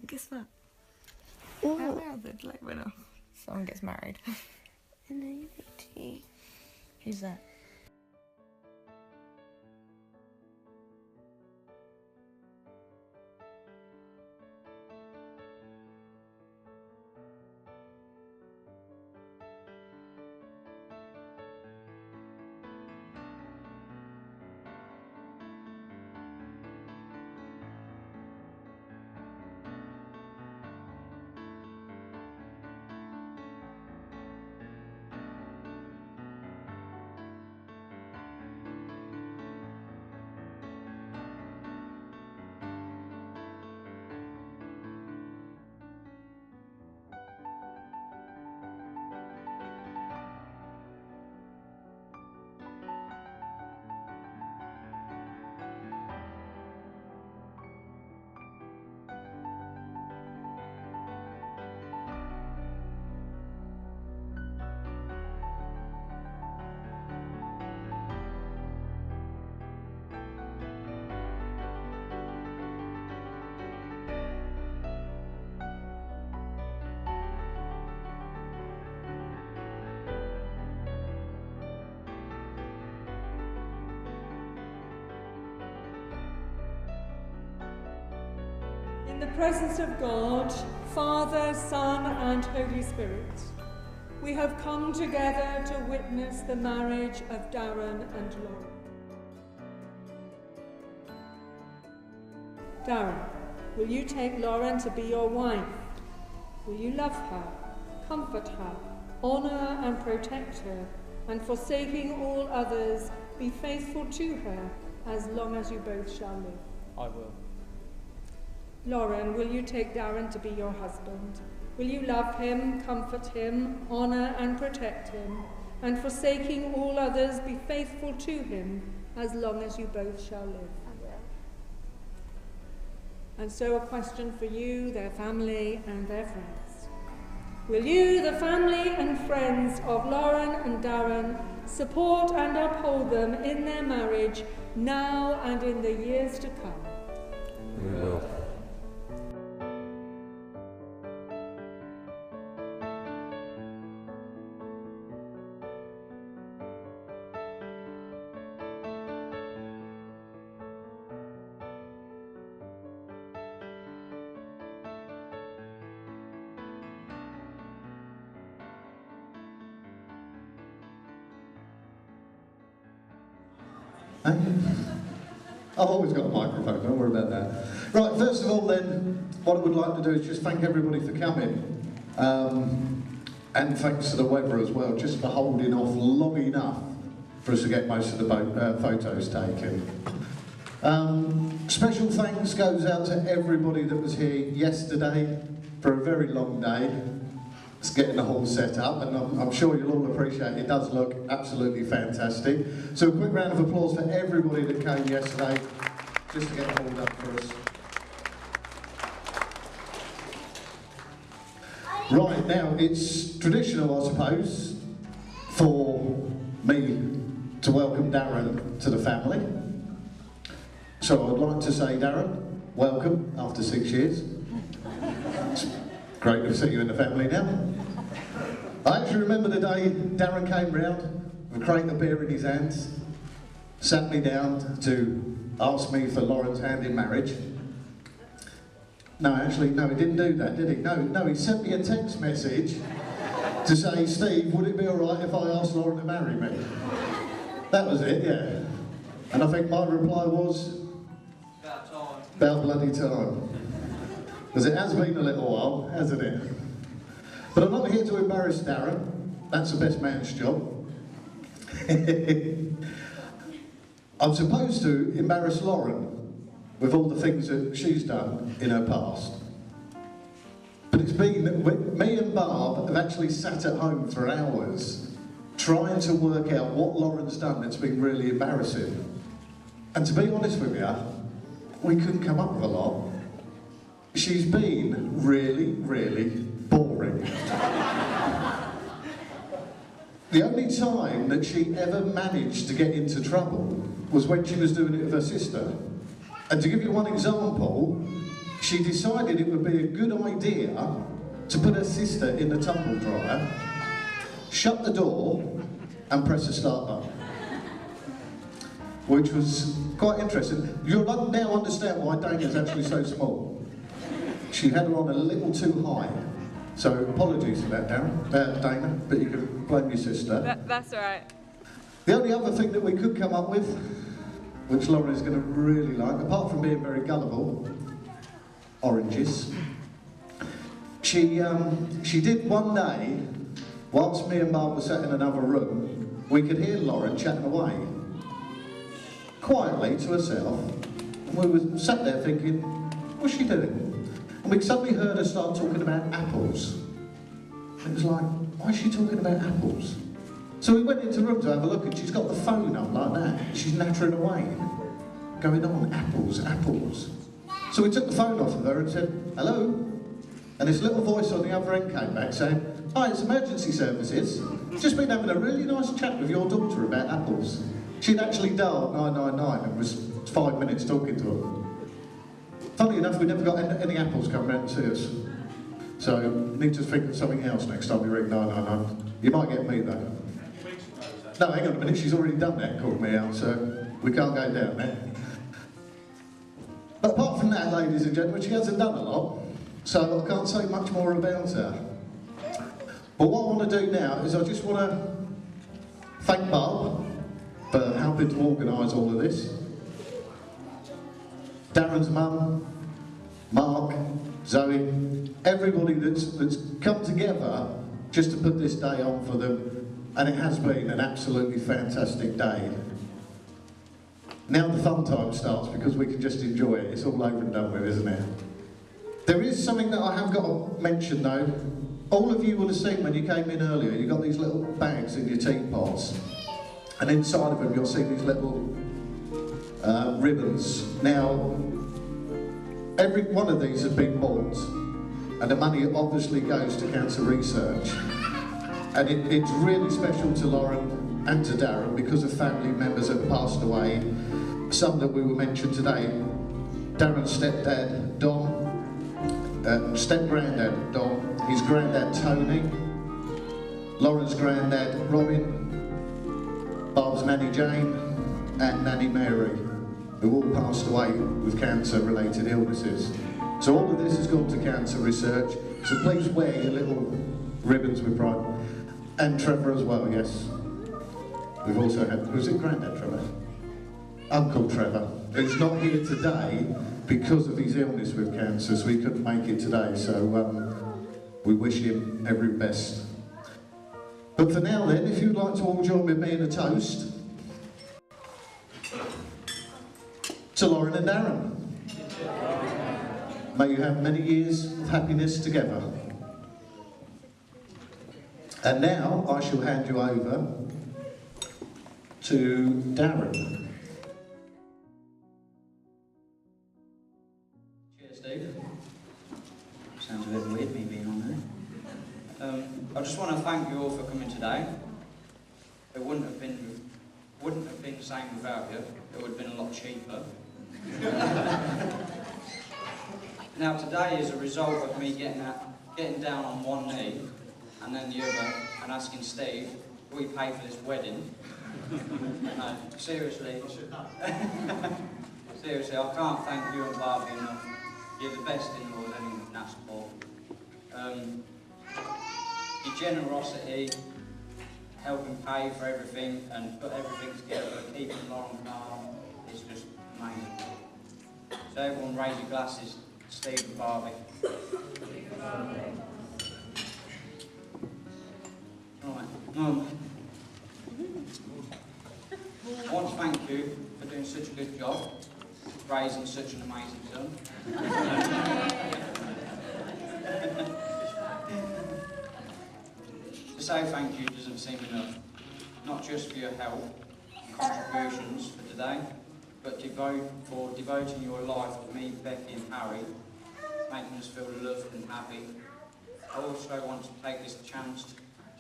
Guess what? What? How loud the light went off. Someone gets married. In Unity. Who's that? In the presence of God, Father, Son, and Holy Spirit, we have come together to witness the marriage of Darren and Lauren. Darren, will you take Lauren to be your wife? Will you love her, comfort her, honour and protect her, and forsaking all others, be faithful to her as long as you both shall live? I will. Lauren, will you take Darren to be your husband? Will you love him, comfort him, honour and protect him, and forsaking all others, be faithful to him as long as you both shall live? I will. And so a question for you, their family and their friends. Will you, the family and friends of Lauren and Darren, support and uphold them in their marriage now and in the years to come? We will. I've always got a microphone, don't worry about that. Right, first of all then, what I would like to do is just thank everybody for coming. And thanks to the weather as well, just for holding off long enough for us to get most of the photos taken. Special thanks goes out to everybody that was here yesterday for a very long day. It's getting the hall set up, and I'm sure you'll all appreciate it does look absolutely fantastic. So a quick round of applause for everybody that came yesterday, just to get the hall done for us. Right, now it's traditional, I suppose, for me to welcome Darren to the family. So I'd like to say, Darren, welcome after 6 years. It's great to see you in the family now. I actually remember the day Darren came round with a crate of beer in his hands, sat me down to ask me for Lauren's hand in marriage. No, actually, no, he didn't do that, did he? No, he sent me a text message to say, Steve, would it be all right if I asked Lauren to marry me? That was it, yeah. And I think my reply was, About time. about bloody time. Because it has been a little while, hasn't it? But I'm not here to embarrass Darren. That's the best man's job. I'm supposed to embarrass Lauren with all the things that she's done in her past. But it's been that me and Barb have actually sat at home for hours trying to work out what Lauren's done that's been really embarrassing. And to be honest with you, we couldn't come up with a lot. She's been really, really boring. The only time that she ever managed to get into trouble was when she was doing it with her sister. And to give you one example, she decided it would be a good idea to put her sister in the tumble dryer, shut the door, and press the start button. Which was quite interesting. You'll now understand why Dana's actually so small. She had her on a little too high. So apologies for that, Dana, but you can blame your sister. That's all right. The only other thing that we could come up with, which Lauren is going to really like, apart from being very gullible, oranges. She did one day, whilst me and Barb were sat in another room, we could hear Lauren chatting away, quietly to herself, and we were sat there thinking, what's she doing? And we suddenly heard her start talking about apples. It was like, why is she talking about apples? So we went into the room to have a look, and she's got the phone up like that. She's nattering away, going on, apples, apples. So we took the phone off of her and said, hello? And this little voice on the other end came back saying, hi, it's emergency services. Just been having a really nice chat with your daughter about apples. She'd actually dialed 999 and was 5 minutes talking to her. Funny enough, we never got any apples come round to see us. So, need to think of something else next time we ring 999. You might get me though. No, hang on a minute, she's already done that, called me out, so we can't go down there. But apart from that, ladies and gentlemen, she hasn't done a lot, so I can't say much more about her. But what I want to do now is I just want to thank Barb for helping to organise all of this. Darren's mum, Mark, Zoe, everybody that's come together just to put this day on for them, and it has been an absolutely fantastic day. Now the fun time starts because we can just enjoy it. It's all over and done with, isn't it? There is something that I have got to mention though. All of you will have seen when you came in earlier, you've got these little bags in your teapots, and inside of them you'll see these little ribbons. Now, every one of these has been bought, and the money obviously goes to cancer research. And it's really special to Lauren and to Darren because of family members that have passed away. Some that we will mention today. Darren's stepdad, Dom, step-granddad, Dom, his granddad, Tony, Lauren's granddad, Robin, Barb's nanny, Jane, and nanny, Mary, who all passed away with cancer-related illnesses. So all of this has gone to cancer research, so please wear your little ribbons with pride. And Trevor as well, yes. We've also had, was it Grandad Trevor? Uncle Trevor. He's not here today because of his illness with cancer, so he couldn't make it today, so we wish him every best. But for now then, if you'd like to all join with me in a toast to Lauren and Darren. May you have many years of happiness together. And now I shall hand you over to Darren. Cheers, Steve. Sounds a bit weird, me being on there. I just want to thank you all for coming today. It wouldn't have been the same without you. It would have been a lot cheaper. Now today is a result of me getting down on one knee and then the other and asking Steve, will we pay for this wedding? No, seriously. Seriously, I can't thank you and Barbie enough. You're the best in-laws anyone can ask for. Your generosity, helping pay for everything and put everything together, keeping Lauren calm, is just amazing. So everyone raise your glasses, Steve and Barbie. Right. I want to thank you for doing such a good job, raising such an amazing son. To say thank you doesn't seem enough, not just for your help and contributions for today, but for devoting your life to me, Becky and Harry, making us feel loved and happy. I also want to take this chance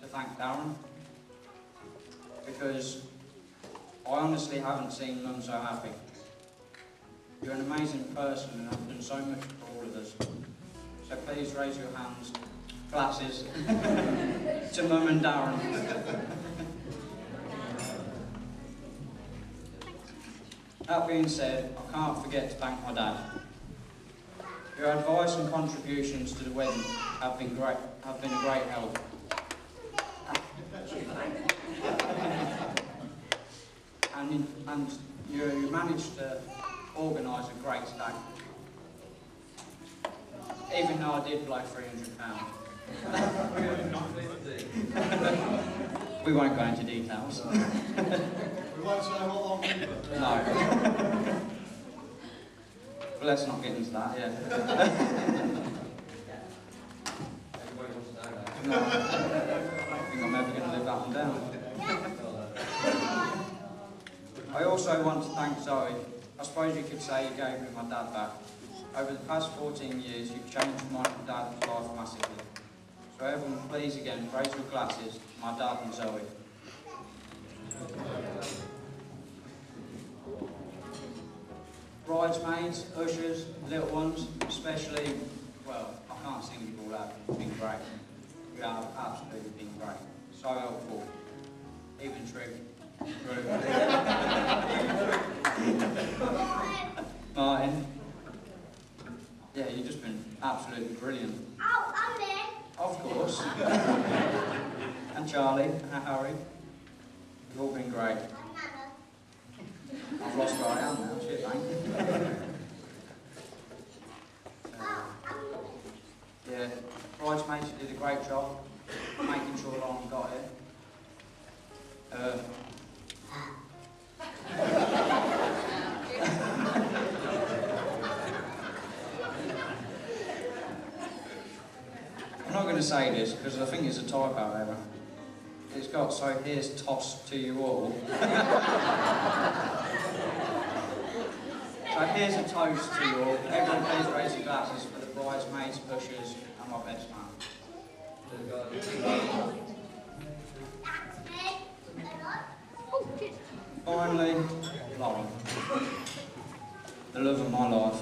to thank Darren, because I honestly haven't seen Mum so happy. You're an amazing person and have done so much for all of us. So please raise your hands, glasses, to Mum and Darren. That being said, I can't forget to thank my dad. Your advice and contributions to the wedding have been a great help. And you managed to organise a great day. Even though I did blow £300. We won't go into details. We won't say what long we put. No. But let's not get into that, yeah. No. I think I'm never going to live that one down. I also want to thank Zoe. I suppose you could say you gave me my dad back. Over the past 14 years, you've changed my dad's life massively. So everyone, please again, raise your glasses to my dad and Zoe. Bridesmaids, ushers, little ones, especially, well, I can't sing you all out, it's been great. You have absolutely been great. So helpful. Even true. Martin. Yeah, you've just been absolutely brilliant. Oh, I'm there. Of course. And Charlie, and Harry. You've all been great. I've lost where I am now, shit, mate. Yeah, bridesmaids, you did a great job making sure Lauren got here. I'm not going to say this because I think it's a typo error. It's got, so here's tossed to you all. So here's a toast to you all. Everyone please raise your glasses for the bridesmaids, ushers and my best man. Finally, Lauren. The love of my life.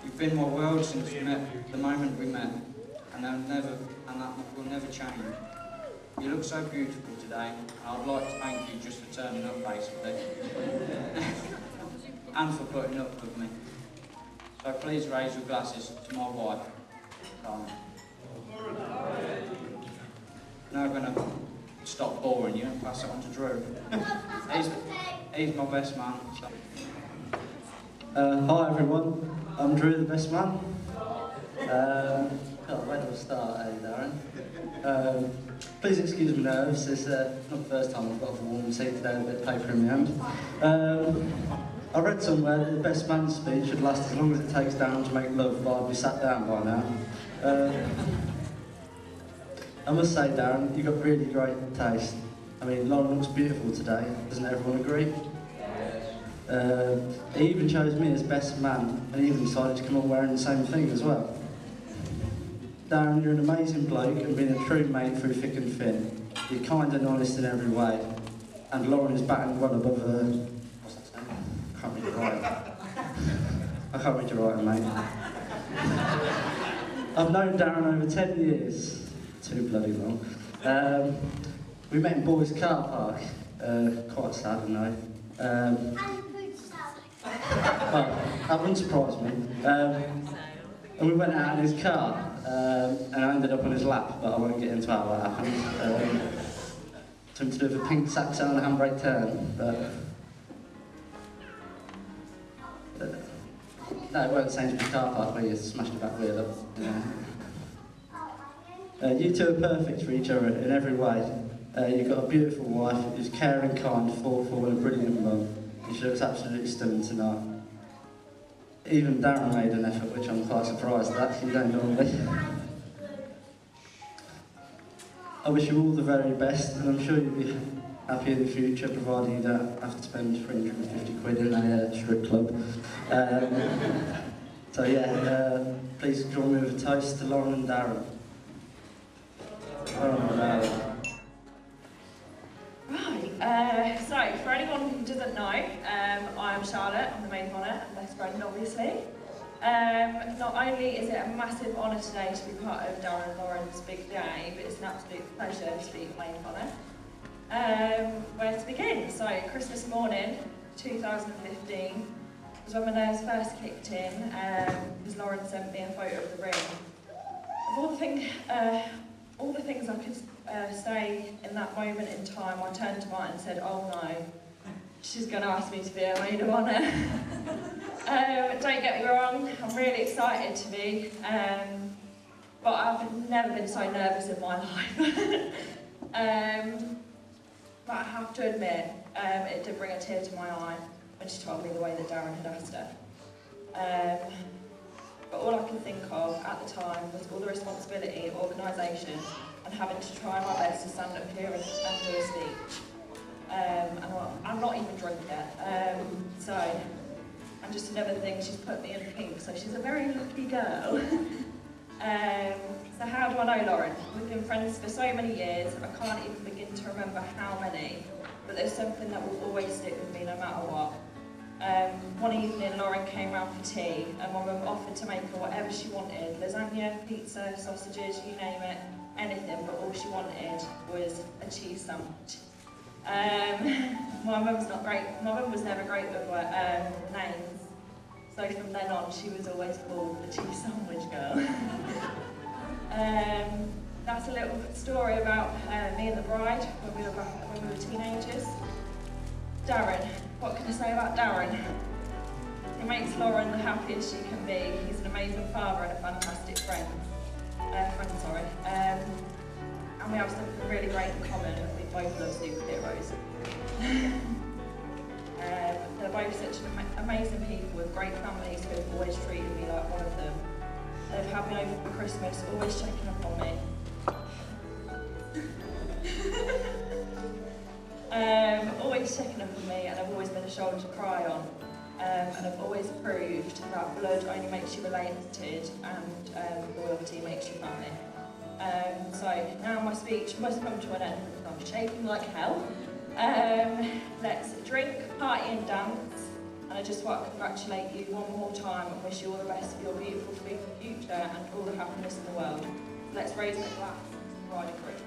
You've been my world since we met, the moment we met, and that will never change. You look so beautiful today, and I'd like to thank you just for turning up, basically. And for putting up with me. So please raise your glasses to my wife, Lauren. Now I'm going to stop boring you and pass it on to Drew. He's my best man. So. Hi everyone, I'm Drew, the best man. Where do I start, Darren? Please excuse my nerves, it's not the first time I've got a warm seat today with a bit of paper in my hand. I read somewhere that the best man's speech should last as long as it takes Darren to make love, but I'd be sat down by now. I must say, Darren, you've got really great taste. I mean, Lauren looks beautiful today, doesn't everyone agree? He even chose me as best man, and he even decided to come on wearing the same thing as well. Darren, you're an amazing bloke and been a true mate through thick and thin. You're kind and honest in every way, and Lauren is batting well above her. What's that saying? I can't read your writing. I can't read your writing, mate. I've known Darren over 10 years. Too bloody long. We met in Boys Car Park. Quite sad, I know. Well, that wouldn't surprise me. And we went out in his car, and I ended up on his lap, but I won't get into how that happened. Took him to do a pink saxo and a handbrake turn, but... no, it weren't Sainsbury's car park where you smashed the back wheel up. You two are perfect for each other in every way. You've got a beautiful wife who's caring, kind, thoughtful, and a brilliant mum. She looks absolutely stunning tonight. Even Darren made an effort, which I'm quite surprised at. You don't normally. I wish you all the very best, and I'm sure you'll be happy in the future, provided you don't have to spend 350 quid in a strip club. So yeah, please join me with a toast to Lauren and Darren. Right, so for anyone who doesn't know, I'm Charlotte, I'm the maid of honour and best friend obviously. Not only is it a massive honour today to be part of Darren and Lauren's big day, but it's an absolute pleasure to be playing honour. Where to begin? So, Christmas morning, 2015, was when my nerves first kicked in, because Lauren sent me a photo of the ring. Of all the things I could say in that moment in time, I turned to Martin and said, oh no, she's going to ask me to be her maid of honour. Don't get me wrong, I'm really excited to be, but I've never been so nervous in my life. But I have to admit, it did bring a tear to my eye when she told me the way that Darren had asked her. But all I could think of at the time was all the responsibility, organisation, and having to try my best to stand up here and do a speech. And I'm not even drunk yet, and just another thing, she's put me in pink, so she's a very lucky girl. So how do I know Lauren? We've been friends for so many years, I can't even begin to remember how many, but there's something that will always stick with me no matter what. One evening Lauren came round for tea and my mum offered to make her whatever she wanted, lasagna, pizza, sausages, you name it, anything, but all she wanted was a cheese sandwich. My mum was never great with names, so from then on she was always called the cheese sandwich girl. That's a little story about me and the bride when we were teenagers. Darren, what can I say about Darren? He makes Lauren the happiest she can be. He's an amazing father and a fantastic friend. And we have something really great in common. We both love superheroes. They're both such amazing people with great families who have always treated me like one of them. They've had me over for Christmas, always checking up on me. Always checking up on me, and I've always been a shoulder to cry on. And I've always proved that blood only makes you related and loyalty makes you family. So now my speech must come to an end because I'm shaking like hell. Let's drink, party and dance. And I just want to congratulate you one more time and wish you all the best for your beautiful future and all the happiness in the world. Let's raise a glass. Bride and groom.